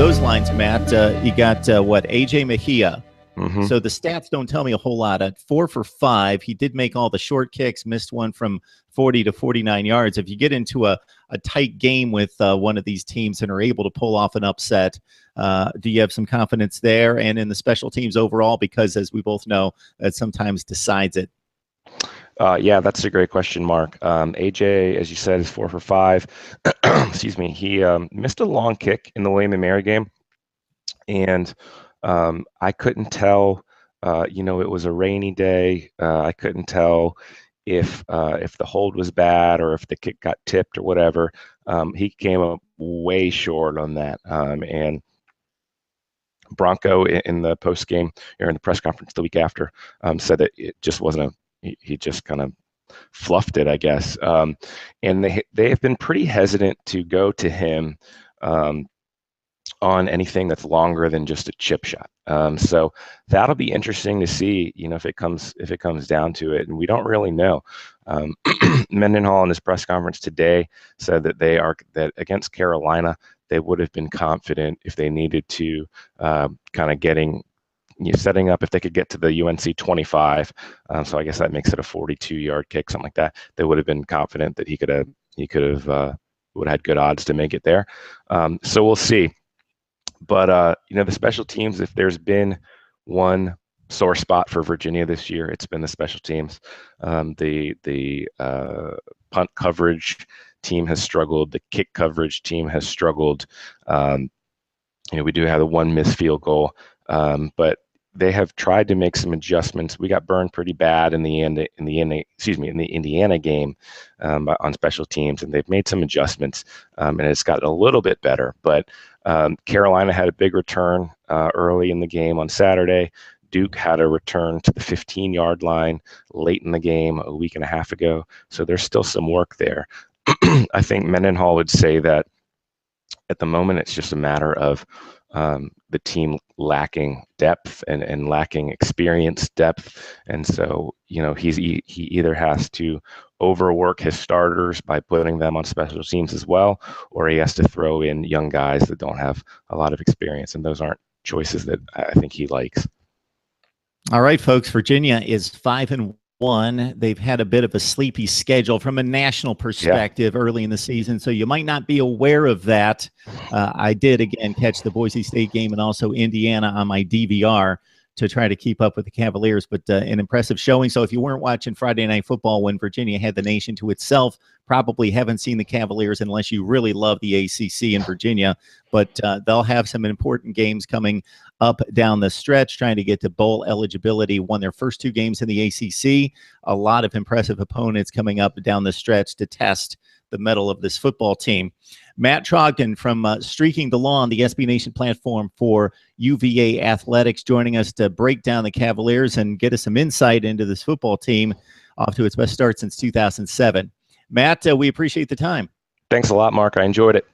those lines, Matt, you got what, AJ Mejia. Mm-hmm. So the stats don't tell me a whole lot. At 4 for 5, he did make all the short kicks, missed one from 40 to 49 yards. If you get into a tight game with one of these teams and are able to pull off an upset, do you have some confidence there and in the special teams overall? Because as we both know, that sometimes decides it. Yeah, that's a great question, Mark. AJ, as you said, is 4 for 5. Excuse me. He missed a long kick in the William & Mary game, and I couldn't tell. It was a rainy day. I couldn't tell if the hold was bad or if the kick got tipped or whatever. He came up way short on that. And Bronco in the post game or in the press conference the week after said that it just wasn't he just kind of fluffed it, I guess. And they have been pretty hesitant to go to him on anything that's longer than just a chip shot. So that'll be interesting to see, if it comes down to it, and we don't really know. Mendenhall in his press conference today said that against Carolina, they would have been confident if they needed to kind of setting up if they could get to the UNC 25. So I guess that makes it a 42-yard kick, something like that. They would have been confident that he would have had good odds to make it there. So we'll see. But the special teams, if there's been one sore spot for Virginia this year, it's been the special teams. The punt coverage team has struggled. The kick coverage team has struggled. We do have the one missed field goal, but they have tried to make some adjustments. We got burned pretty bad in the Indiana game on special teams, and they've made some adjustments, and it's gotten a little bit better. But Carolina had a big return early in the game on Saturday. Duke had a return to the 15-yard line late in the game a week and a half ago. So there's still some work there. I think Mendenhall would say that at the moment it's just a matter of the team lacking depth and lacking experience depth. And so, he either has to overwork his starters by putting them on special teams as well, or he has to throw in young guys that don't have a lot of experience. And those aren't choices that I think he likes. All right, folks, Virginia is 5-1. They've had a bit of a sleepy schedule from a national perspective early in the season, so you might not be aware of that. I did, again, catch the Boise State game and also Indiana on my DVR to try to keep up with the Cavaliers, but an impressive showing. So if you weren't watching Friday Night Football when Virginia had the nation to itself, probably haven't seen the Cavaliers unless you really love the ACC in Virginia, but they'll have some important games coming up down the stretch, trying to get to bowl eligibility. Won their first 2 games in the ACC. A lot of impressive opponents coming up down the stretch to test the mettle of this football team. Matt Trogdon from Streaking the Lawn, the SB Nation platform for UVA Athletics, joining us to break down the Cavaliers and get us some insight into this football team off to its best start since 2007. Matt, we appreciate the time. Thanks a lot, Mark. I enjoyed it.